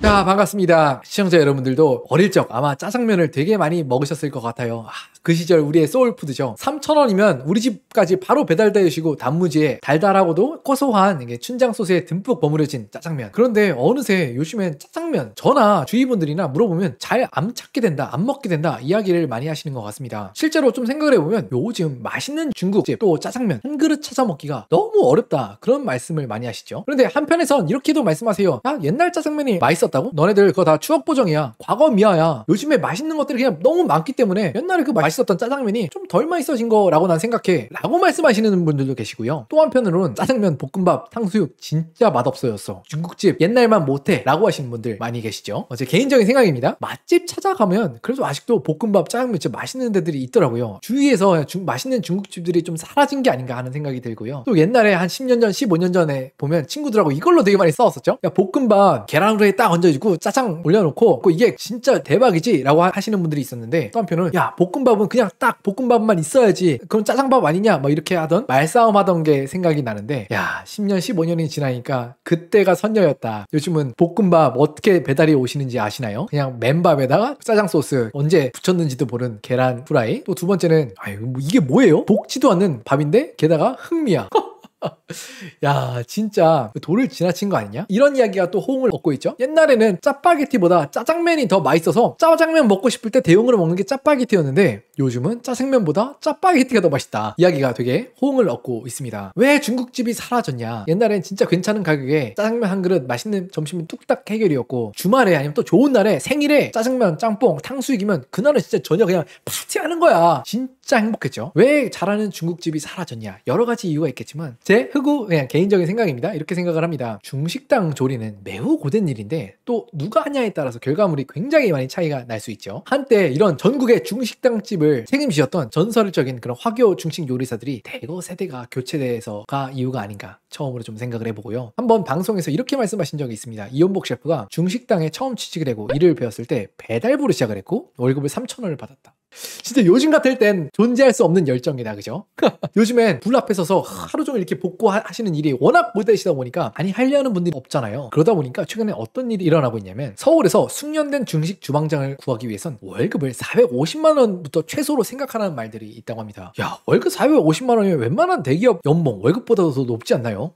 자, 반갑습니다. 시청자 여러분들도 어릴 적 아마 짜장면을 되게 많이 먹으셨을 것 같아요. 그 시절 우리의 소울푸드죠. 3,000원이면 우리 집까지 바로 배달되어 주시고 단무지에 달달하고도 고소한 이게 춘장 소스에 듬뿍 버무려진 짜장면. 그런데 어느새 요즘엔 짜장면 저나 주위 분들이나 물어보면 잘 안 찾게 된다, 안 먹게 된다 이야기를 많이 하시는 것 같습니다. 실제로 좀 생각을 해보면 요즘 맛있는 중국집 또 짜장면 한 그릇 찾아 먹기가 너무 어렵다 그런 말씀을 많이 하시죠. 그런데 한편에선 이렇게도 말씀하세요. 야, 옛날 짜장면이 맛있었다고? 너네들 그거 다 추억 보정이야. 과거 미화야. 요즘에 맛있는 것들이 그냥 너무 많기 때문에 옛날에 그 맛있었던 짜장면이 좀 덜 맛있어진 거라고 난 생각해 라고 말씀하시는 분들도 계시고요. 또 한편으로는 짜장면, 볶음밥, 탕수육 진짜 맛없어졌어. 중국집 옛날만 못해 라고 하시는 분들 많이 계시죠. 제 개인적인 생각입니다. 맛집 찾아가면 그래도 아직도 볶음밥, 짜장면 진짜 맛있는 데들이 있더라고요. 주위에서 맛있는 중국집들이 좀 사라진 게 아닌가 하는 생각이 들고요. 또 옛날에 한 10년 전, 15년 전에 보면 친구들하고 이걸로 되게 많이 싸웠었죠. 야, 볶음밥 계란후라이 딱 얹어주고 짜장 올려놓고 이게 진짜 대박이지 라고 하시는 분들이 있었는데, 또 한편은 야, 볶음밥은 그냥 딱 볶음밥만 있어야지 그럼 짜장밥 아니냐 막 이렇게 하던 말싸움 하던 게 생각이 나는데, 야, 10년 15년이 지나니까 그때가 선녀였다. 요즘은 볶음밥 어떻게 배달이 오시는지 아시나요? 그냥 맨밥에다가 짜장 소스 언제 붙였는지도 모르는 계란 후라이. 또 두 번째는 아유, 이게 뭐예요? 볶지도 않는 밥인데 게다가 흑미야. 야, 진짜 도를 지나친 거 아니냐? 이런 이야기가 또 호응을 얻고 있죠. 옛날에는 짜파게티보다 짜장면이 더 맛있어서 짜장면 먹고 싶을 때 대용으로 먹는 게 짜파게티였는데, 요즘은 짜장면보다 짜파게티가 더 맛있다 이야기가 되게 호응을 얻고 있습니다. 왜 중국집이 사라졌냐? 옛날엔 진짜 괜찮은 가격에 짜장면 한 그릇 맛있는 점심은 뚝딱 해결이었고, 주말에 아니면 또 좋은 날에 생일에 짜장면, 짬뽕, 탕수육이면 그날은 진짜 저녁 그냥 파티하는 거야. 진짜 행복했죠. 왜 잘하는 중국집이 사라졌냐? 여러 가지 이유가 있겠지만 제 흑우 그냥 개인적인 생각입니다. 이렇게 생각을 합니다. 중식당 조리는 매우 고된 일인데 또 누가 하냐에 따라서 결과물이 굉장히 많이 차이가 날 수 있죠. 한때 이런 전국의 중식당집을 책임지셨던 전설적인 그런 화교 중식 요리사들이 대거 세대가 교체돼서가 이유가 아닌가 처음으로 좀 생각을 해보고요. 한번 방송에서 이렇게 말씀하신 적이 있습니다. 이연복 셰프가 중식당에 처음 취직을 하고 일을 배웠을 때 배달부를 시작을 했고 월급을 3,000원을 받았다. 진짜 요즘 같을 땐 존재할 수 없는 열정이다, 그죠? 요즘엔 불 앞에 서서 하루 종일 이렇게 볶고 하시는 일이 워낙 못되시다 보니까 많이 하려는 분들이 없잖아요. 그러다 보니까 최근에 어떤 일이 일어나고 있냐면, 서울에서 숙련된 중식 주방장을 구하기 위해선 월급을 450만 원부터 최소로 생각하라는 말들이 있다고 합니다. 야, 월급 450만 원이면 웬만한 대기업 연봉 월급보다도 더 높지 않나요?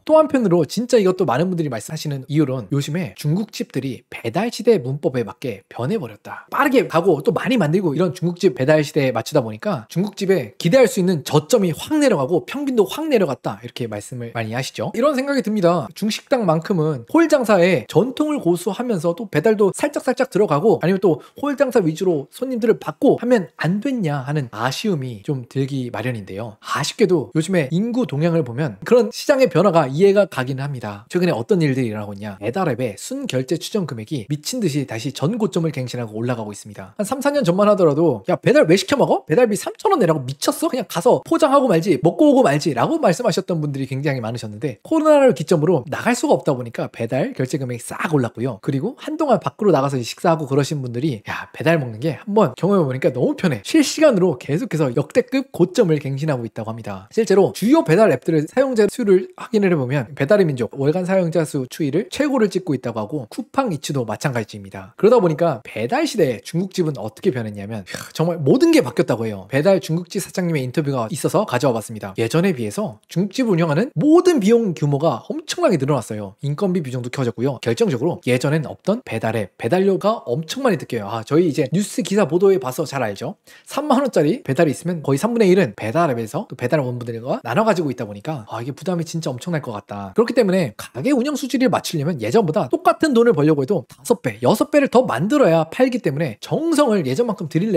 또 한편으로 진짜 이것도 많은 분들이 말씀하시는 이유론, 요즘에 중국집들이 배달시대 문법에 맞게 변해버렸다. 빠르게 가고 또 많이 만들고 이런 중국집 배달 시대에 맞추다 보니까 중국집에 기대할 수 있는 저점이 확 내려가고 평균도 확 내려갔다, 이렇게 말씀을 많이 하시죠. 이런 생각이 듭니다. 중식당만큼은 홀 장사에 전통을 고수하면서 또 배달도 살짝살짝 들어가고 아니면 또 홀 장사 위주로 손님들을 받고 하면 안 됐냐 하는 아쉬움이 좀 들기 마련인데요. 아쉽게도 요즘에 인구 동향을 보면 그런 시장의 변화가 이해가 가기는 합니다. 최근에 어떤 일들이 일어나고 있냐? 배달앱의 순결제 추정 금액이 미친 듯이 다시 전 고점을 갱신하고 올라가고 있습니다. 한 3, 4년 전만 하더라도 야, 배달 왜 시켜 먹어? 배달비 3,000원 내라고 미쳤어? 그냥 가서 포장하고 말지, 먹고 오고 말지 라고 말씀하셨던 분들이 굉장히 많으셨는데, 코로나를 기점으로 나갈 수가 없다 보니까 배달 결제 금액이 싹 올랐고요. 그리고 한동안 밖으로 나가서 식사하고 그러신 분들이 야, 배달 먹는 게 한번 경험해보니까 너무 편해. 실시간으로 계속해서 역대급 고점을 갱신하고 있다고 합니다. 실제로 주요 배달 앱들의 사용자 수를 확인을 해보면 배달의 민족 월간 사용자 수 추이를 최고를 찍고 있다고 하고, 쿠팡 이츠도 마찬가지입니다. 그러다 보니까 배달 시대에 중국집은 어떻게 변했냐면 정말 모든 게 바뀌었다고 해요. 배달 중국집 사장님의 인터뷰가 있어서 가져와 봤습니다. 예전에 비해서 중국집을 운영하는 모든 비용 규모가 엄청나게 늘어났어요. 인건비 비중도 켜졌고요. 결정적으로 예전엔 없던 배달앱, 배달료가 엄청 많이 뜯겨요. 저희 이제 뉴스 기사 보도에 봐서 잘 알죠. 3만원짜리 배달이 있으면 거의 3분의 1은 배달앱에서 또 배달원분들과 나눠 가지고 있다 보니까 이게 부담이 진짜 엄청날 것 같다. 그렇기 때문에 가게 운영 수지를 맞추려면 예전보다 똑같은 돈을 벌려고 해도 5배, 6배를 더 만들어야 팔기 때문에 정성을 예전만큼 드릴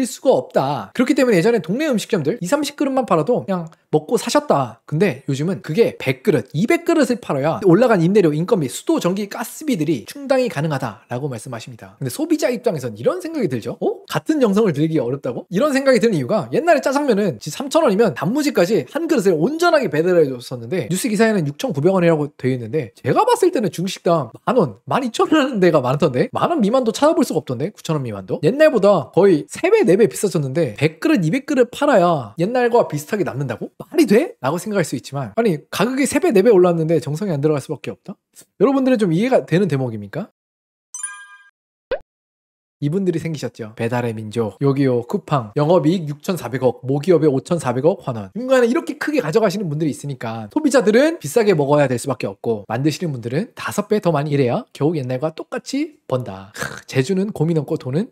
수가 없다. 그렇기 때문에 예전에 동네 음식점들 2, 30그릇만 팔아도 그냥 먹고 사셨다. 근데 요즘은 그게 100그릇, 200그릇을 팔아야 올라간 임대료, 인건비, 수도, 전기, 가스비들이 충당이 가능하다라고 말씀하십니다. 근데 소비자 입장에선 이런 생각이 들죠. 같은 정성을 들이기 어렵다고? 이런 생각이 드는 이유가, 옛날에 짜장면은 3,000원이면 단무지까지 한 그릇을 온전하게 배달해 줬었는데 뉴스 기사에는 6,900원이라고 되어 있는데, 제가 봤을 때는 중식당 만원, 12,000원 하는 데가 많던데, 만원 미만도 찾아볼 수가 없던데, 9,000원 미만도. 옛날보다 거의 3배, 4배 비싸졌는데 100그릇, 200그릇 팔아야 옛날과 비슷하게 남는다고? 말이 돼? 라고 생각할 수 있지만, 아니 가격이 3배, 4배 올랐는데 정성이 안 들어갈 수밖에 없다? 여러분들은 좀 이해가 되는 대목입니까? 이분들이 생기셨죠. 배달의 민족, 요기요, 쿠팡, 영업이익 6,400억, 모기업에 5,400억 환원. 중간에 이렇게 크게 가져가시는 분들이 있으니까 소비자들은 비싸게 먹어야 될 수밖에 없고 만드시는 분들은 5배 더 많이 일해야 겨우 옛날과 똑같이 번다. 제주는 고민 없고 돈은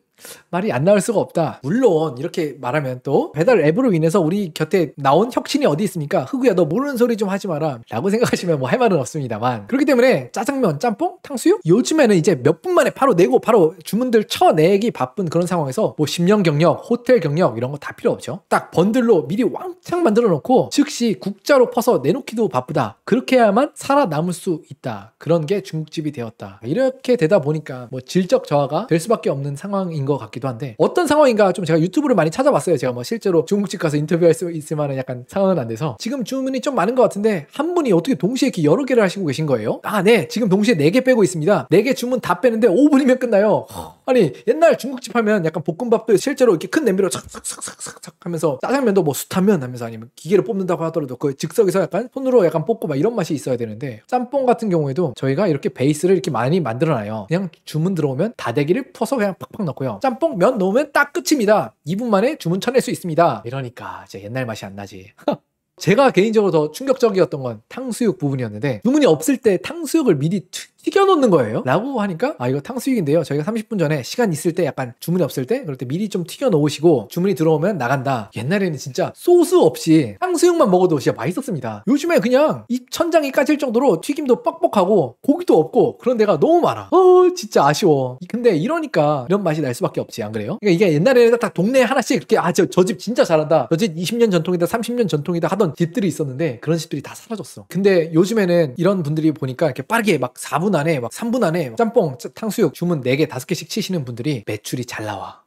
말이 안 나올 수가 없다. 물론 이렇게 말하면 또 배달 앱으로 인해서 우리 곁에 나온 혁신이 어디 있습니까? 흑우야 너 모르는 소리 좀 하지 마라 라고 생각하시면 뭐 할 말은 없습니다만, 그렇기 때문에 짜장면, 짬뽕, 탕수육 요즘에는 이제 몇 분 만에 바로 내고 바로 주문들 쳐내기 바쁜 그런 상황에서 뭐 10년 경력, 호텔 경력 이런 거 다 필요 없죠. 딱 번들로 미리 왕창 만들어 놓고 즉시 국자로 퍼서 내놓기도 바쁘다. 그렇게 해야만 살아남을 수 있다. 그런 게 중국집이 되었다. 이렇게 되다 보니까 뭐 질적 저하가 될 수밖에 없는 상황인 것 같기도 한데, 어떤 상황인가 좀 제가 유튜브를 많이 찾아봤어요. 제가 뭐 실제로 중국집 가서 인터뷰할 수 있을 만한 약간 상황은 안 돼서 지금 주문이 좀 많은 것 같은데 한 분이 어떻게 동시에 이렇게 여러 개를 하시고 계신 거예요. 아, 네, 지금 동시에 4개 빼고 있습니다. 4개 주문 다 빼는데 5분이면 끝나요. 아니 옛날 중국집 하면 약간 볶음밥도 실제로 이렇게 큰 냄비로 착착착착착 하면서, 짜장면도 뭐 숯하면 하면서 아니면 기계를 뽑는다고 하더라도 그 즉석에서 약간 손으로 약간 뽑고 막 이런 맛이 있어야 되는데, 짬뽕 같은 경우에도 저희가 이렇게 베이스를 이렇게 많이 만들어놔요. 그냥 주문 들어오면 다대기를 퍼서 그냥 팍팍 넣고요. 짬뽕 면 넣으면 딱 끝입니다. 2분 만에 주문 쳐낼 수 있습니다. 이러니까 이제 옛날 맛이 안 나지. 제가 개인적으로 더 충격적이었던 건 탕수육 부분이었는데, 주문이 없을 때 탕수육을 미리 튀겨놓는 거예요 라고 하니까, 아 이거 탕수육인데요 저희가 30분 전에 시간 있을 때 약간 주문이 없을 때 그럴 때 미리 좀 튀겨 놓으시고 주문이 들어오면 나간다. 옛날에는 진짜 소스 없이 탕수육만 먹어도 진짜 맛있었습니다. 요즘에 그냥 이 천장이 까질 정도로 튀김도 뻑뻑하고 고기도 없고 그런 데가 너무 많아. 진짜 아쉬워. 근데 이러니까 이런 맛이 날 수밖에 없지, 안 그래요? 그러니까 이게 옛날에는 딱 동네에 하나씩 이렇게 저 집 진짜 잘한다, 저 집 20년 전통이다 30년 전통이다 하던 집들이 있었는데 그런 집들이 다 사라졌어. 근데 요즘에는 이런 분들이 보니까 이렇게 빠르게 막 4분 안에 막 3분 안에 짬뽕, 탕수육 주문 4개, 5개씩 치시는 분들이 매출이 잘 나와.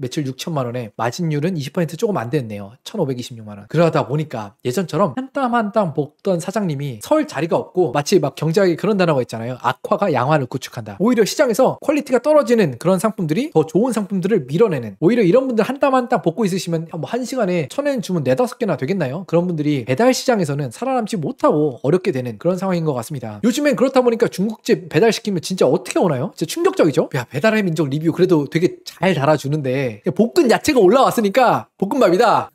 매출 6천만 원에 마진율은 20% 조금 안 됐네요. 1,526만 원. 그러다 보니까 예전처럼 한 땀 한 땀 볶던 사장님이 설 자리가 없고, 마치 막 경제학에 그런 단어가 있잖아요. 악화가 양화를 구축한다. 오히려 시장에서 퀄리티가 떨어지는 그런 상품들이 더 좋은 상품들을 밀어내는, 오히려 이런 분들 한 땀 한 땀 볶고 있으시면 뭐 1시간에 쳐내는 주문 4-5개나 되겠나요? 그런 분들이 배달 시장에서는 살아남지 못하고 어렵게 되는 그런 상황인 것 같습니다. 요즘엔 그렇다 보니까 중국집 배달시키면 진짜 어떻게 오나요? 진짜 충격적이죠? 야, 배달의 민족 리뷰 그래도 되게 잘 달아주는데 볶은 야채가 올라왔으니까 볶음밥이다.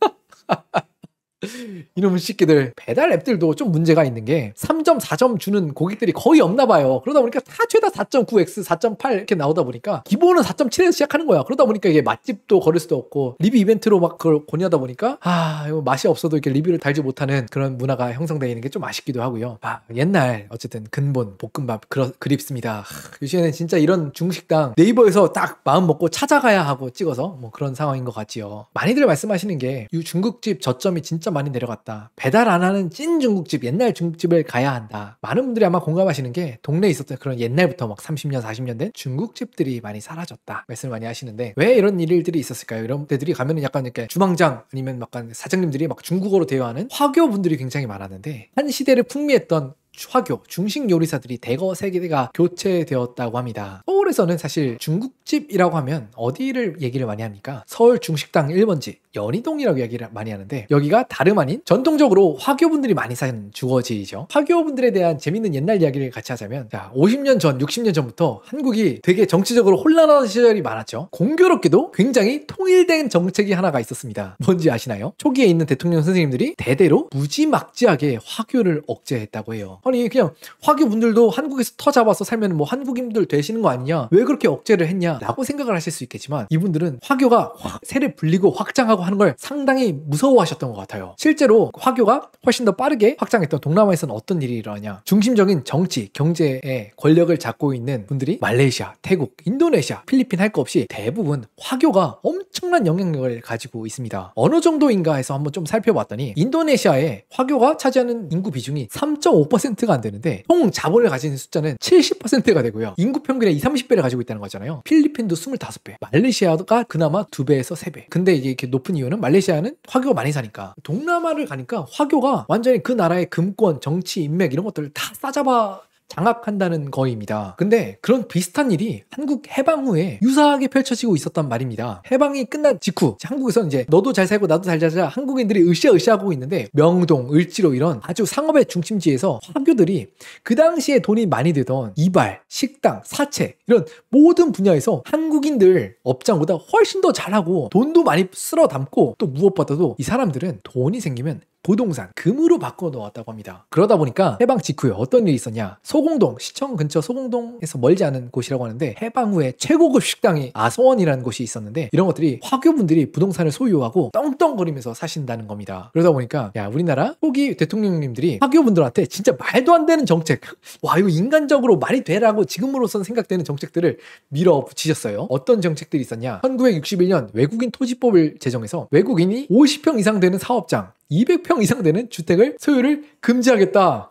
이놈의 새끼들. 배달 앱들도 좀 문제가 있는 게 3점, 4점 주는 고객들이 거의 없나 봐요. 그러다 보니까 다 최다 4.9x, 4.8 이렇게 나오다 보니까 기본은 4.7에서 시작하는 거야. 그러다 보니까 이게 맛집도 거릴 수도 없고 리뷰 이벤트로 막 그걸 권유하다 보니까 이거 맛이 없어도 이렇게 리뷰를 달지 못하는 그런 문화가 형성되어 있는 게 좀 아쉽기도 하고요. 옛날 어쨌든 근본 볶음밥 그립습니다. 요즘에는 진짜 이런 중식당 네이버에서 딱 마음 먹고 찾아가야 하고 찍어서 뭐 그런 상황인 것 같지요. 많이들 말씀하시는 게 이 중국집 저점이 진짜 많이 내려갔다. 배달 안 하는 찐 중국집, 옛날 중국집을 가야 한다. 많은 분들이 아마 공감하시는 게 동네에 있었던 그런 옛날부터 막 30년, 40년 된 중국집들이 많이 사라졌다 말씀을 많이 하시는데, 왜 이런 일들이 있었을까요? 이런 데들이 가면은 약간 이렇게 주방장 아니면 약간 사장님들이 막 중국어로 대화하는 화교분들이 굉장히 많았는데, 한 시대를 풍미했던 화교, 중식 요리사들이 대거 세계가 교체되었다고 합니다. 서울에서는 사실 중국집이라고 하면 어디를 얘기를 많이 합니까? 서울 중식당 1번지 연희동이라고 얘기를 많이 하는데, 여기가 다름 아닌 전통적으로 화교분들이 많이 사는 주거지이죠. 화교분들에 대한 재밌는 옛날 이야기를 같이 하자면, 자, 50년 전, 60년 전부터 한국이 되게 정치적으로 혼란한 시절이 많았죠. 공교롭게도 굉장히 통일된 정책이 하나가 있었습니다. 뭔지 아시나요? 초기에 있는 대통령 선생님들이 대대로 무지막지하게 화교를 억제했다고 해요. 아니 그냥 화교분들도 한국에서 터 잡아서 살면 뭐 한국인들 되시는 거 아니냐, 왜 그렇게 억제를 했냐 라고 생각을 하실 수 있겠지만, 이분들은 화교가 세를 불리고 확장하고 하는 걸 상당히 무서워하셨던 것 같아요. 실제로 화교가 훨씬 더 빠르게 확장했던 동남아에서는 어떤 일이 일어나냐, 중심적인 정치, 경제의 권력을 잡고 있는 분들이 말레이시아, 태국, 인도네시아, 필리핀 할 거 없이 대부분 화교가 엄청난 영향력을 가지고 있습니다. 어느 정도인가 해서 한번 좀 살펴봤더니, 인도네시아의 화교가 차지하는 인구 비중이 3.5%가 안 되는데 총 자본을 가진 숫자는 70%가 되고요. 인구 평균의 20-30배를 가지고 있다는 거잖아요. 필리핀도 25배, 말레이시아가 그나마 2배에서 3배. 근데 이게 이렇게 높은 이유는 말레이시아는 화교가 많이 사니까. 동남아를 가니까 화교가 완전히 그 나라의 금권, 정치, 인맥 이런 것들을 다 싸잡아 장악한다는 거입니다. 근데 그런 비슷한 일이 한국 해방 후에 유사하게 펼쳐지고 있었단 말입니다. 해방이 끝난 직후 한국에서는 이제 너도 잘 살고 나도 잘 살자 한국인들이 으쌰으쌰하고 있는데 명동, 을지로 이런 아주 상업의 중심지에서 화교들이 그 당시에 돈이 많이 되던 이발, 식당, 사채 이런 모든 분야에서 한국인들 업장보다 훨씬 더 잘하고 돈도 많이 쓸어 담고 또 무엇보다도 이 사람들은 돈이 생기면 부동산, 금으로 바꿔 놓았다고 합니다. 그러다 보니까 해방 직후에 어떤 일이 있었냐. 소공동, 시청 근처 소공동에서 멀지 않은 곳이라고 하는데 해방 후에 최고급 식당이 아서원이라는 곳이 있었는데 이런 것들이 화교분들이 부동산을 소유하고 떵떵거리면서 사신다는 겁니다. 그러다 보니까 야 우리나라 초기 대통령님들이 화교분들한테 진짜 말도 안 되는 정책 와 이거 인간적으로 말이 되라고 지금으로서는 생각되는 정책들을 밀어붙이셨어요. 어떤 정책들이 있었냐. 1961년 외국인 토지법을 제정해서 외국인이 50평 이상 되는 사업장 200평 이상 되는 주택을 소유를 금지하겠다.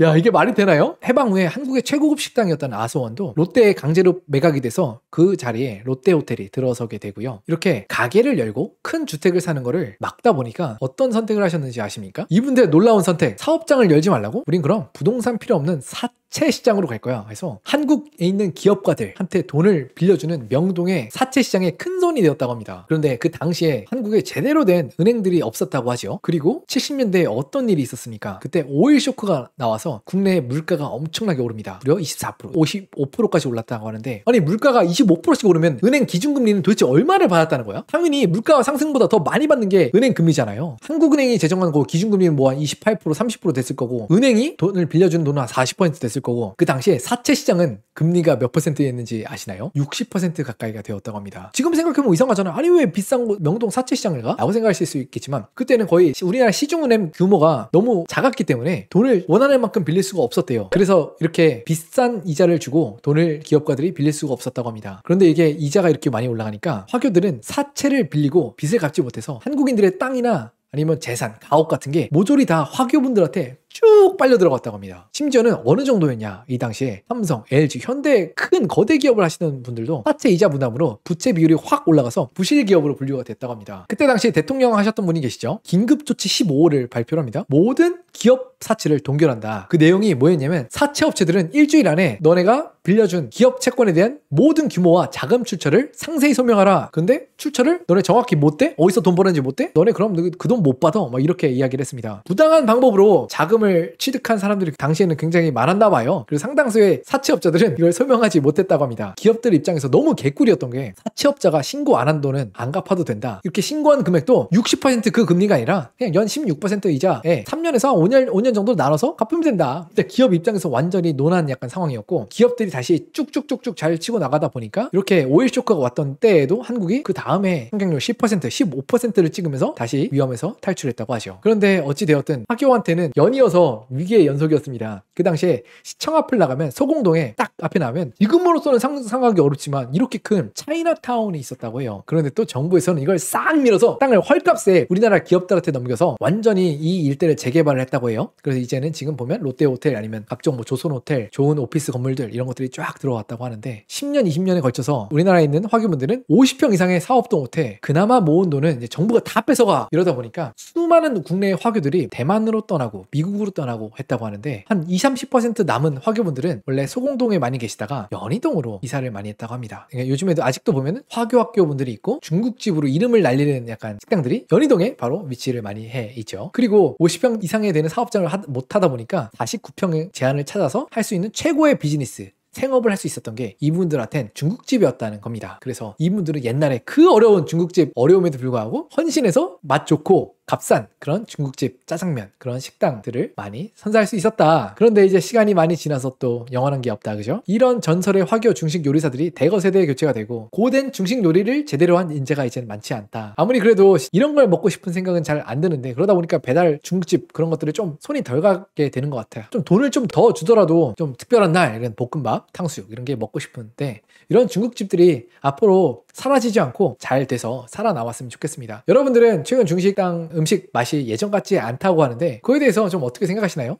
야 이게 말이 되나요? 해방 후에 한국의 최고급 식당이었던 아서원도 롯데에 강제로 매각이 돼서 그 자리에 롯데호텔이 들어서게 되고요. 이렇게 가게를 열고 큰 주택을 사는 거를 막다 보니까 어떤 선택을 하셨는지 아십니까? 이분들의 놀라운 선택. 사업장을 열지 말라고? 우린 그럼 부동산 필요 없는 사채 시장으로 갈 거야. 그래서 한국에 있는 기업가들한테 돈을 빌려주는 명동의 사채 시장의 큰 손이 되었다고 합니다. 그런데 그 당시에 한국에 제대로 된 은행들이 없었다고 하죠. 그리고 70년대에 어떤 일이 있었습니까? 그때 오일 쇼크가 나와서 국내 물가가 엄청나게 오릅니다. 무려 24%, 55%까지 올랐다고 하는데 아니 물가가 25%씩 오르면 은행 기준금리는 도대체 얼마를 받았다는 거야? 당연히 물가 상승보다 더 많이 받는 게 은행 금리잖아요. 한국은행이 제정한 거 기준금리는 뭐 한 28%, 30% 됐을 거고 은행이 돈을 빌려주는 돈은 한 40% 됐을 거고 그 당시에 사채 시장은 금리가 몇 %였는지 아시나요? 60% 가까이가 되었다고 합니다. 지금 생각해보면 이상하잖아. 아니 왜 비싼 곳 명동 사채 시장을 가? 라고 생각하실 수 있겠지만 그때는 거의 우리나라 시중은행 규모가 너무 작았기 때문에 돈을 원하는 만큼 빌릴 수가 없었대요. 그래서 이렇게 비싼 이자를 주고 돈을 기업가들이 빌릴 수가 없었다고 합니다. 그런데 이게 이자가 이렇게 많이 올라가니까 화교들은 사채를 빌리고 빚을 갚지 못해서 한국인들의 땅이나 아니면 재산, 가옥 같은 게 모조리 다 화교분들한테 쭉 빨려 들어갔다고 합니다. 심지어는 어느 정도였냐. 이 당시에 삼성, LG, 현대 큰 거대 기업을 하시는 분들도 사채 이자 부담으로 부채 비율이 확 올라가서 부실 기업으로 분류가 됐다고 합니다. 그때 당시 대통령 하셨던 분이 계시죠. 긴급조치 15호를 발표를 합니다. 모든 기업 사채를 동결한다. 그 내용이 뭐였냐면 사채업체들은 일주일 안에 너네가 빌려준 기업 채권에 대한 모든 규모와 자금 출처를 상세히 설명하라. 근데 출처를 너네 정확히 못 대? 어디서 돈 벌었는지 못 대? 너네 그럼 그 돈 못 받아? 막 이렇게 이야기를 했습니다. 부당한 방법으로 자금을 취득한 사람들이 당시에는 굉장히 많았나 봐요. 그리고 상당수의 사채업자들은 이걸 설명하지 못했다고 합니다. 기업들 입장에서 너무 개꿀이었던 게 사채업자가 신고 안 한 돈은 안 갚아도 된다. 이렇게 신고한 금액도 60% 그 금리가 아니라 그냥 연 16% 이자에 3년에서 5년 정도 나눠서 갚으면 된다. 근데 기업 입장에서 완전히 논한 약간 상황이었고 기업들이 다시 쭉쭉쭉쭉 잘 치고 나가다 보니까 이렇게 오일 쇼크가 왔던 때에도 한국이 그 다음에 성장률 10%, 15%를 찍으면서 다시 위험에서 탈출했다고 하죠. 그런데 어찌되었든 화교한테는 연이어서 위기의 연속이었습니다. 그 당시에 시청 앞을 나가면 소공동에 딱 앞에 나가면 지금으로서는 상상하기 어렵지만 이렇게 큰 차이나타운이 있었다고 해요. 그런데 또 정부에서는 이걸 싹 밀어서 땅을 헐값에 우리나라 기업들한테 넘겨서 완전히 이 일대를 재개발을 했다고 해요. 그래서 이제는 지금 보면 롯데호텔 아니면 각종 뭐 조선호텔, 좋은 오피스 건물들 이런 것들이 쫙 들어왔다고 하는데 10년, 20년에 걸쳐서 우리나라에 있는 화교분들은 50평 이상의 사업도 못해 그나마 모은 돈은 이제 정부가 다 뺏어가. 이러다 보니까 수많은 국내 화교들이 대만으로 떠나고 미국으로 떠나고 했다고 하는데 한 20-30% 남은 화교분들은 원래 소공동에 많이 계시다가 연희동으로 이사를 많이 했다고 합니다. 그러니까 요즘에도 아직도 보면 화교 학교분들이 있고 중국집으로 이름을 날리는 약간 식당들이 연희동에 바로 위치를 많이 해 있죠. 그리고 50평 이상에 되는 사업장을 못 하다 보니까 49평의 제한을 찾아서 할 수 있는 최고의 비즈니스 생업을 할 수 있었던 게 이분들한텐 중국집이었다는 겁니다. 그래서 이분들은 옛날에 그 어려운 중국집 어려움에도 불구하고 헌신해서 맛 좋고 값싼 그런 중국집 짜장면 그런 식당들을 많이 선사할 수 있었다. 그런데 이제 시간이 많이 지나서 또 영원한 게 없다. 그죠? 이런 전설의 화교 중식 요리사들이 대거 세대에 교체가 되고 고된 중식 요리를 제대로 한 인재가 이제는 많지 않다. 아무리 그래도 이런 걸 먹고 싶은 생각은 잘 안 드는데 그러다 보니까 배달 중국집 그런 것들을 좀 손이 덜 가게 되는 것 같아요. 좀 돈을 좀 더 주더라도 좀 특별한 날 이런 볶음밥, 탕수육 이런 게 먹고 싶은데 이런 중국집들이 앞으로 사라지지 않고 잘 돼서 살아나왔으면 좋겠습니다. 여러분들은 최근 중식당 음식 맛이 예전 같지 않다고 하는데 그거에 대해서 좀 어떻게 생각하시나요?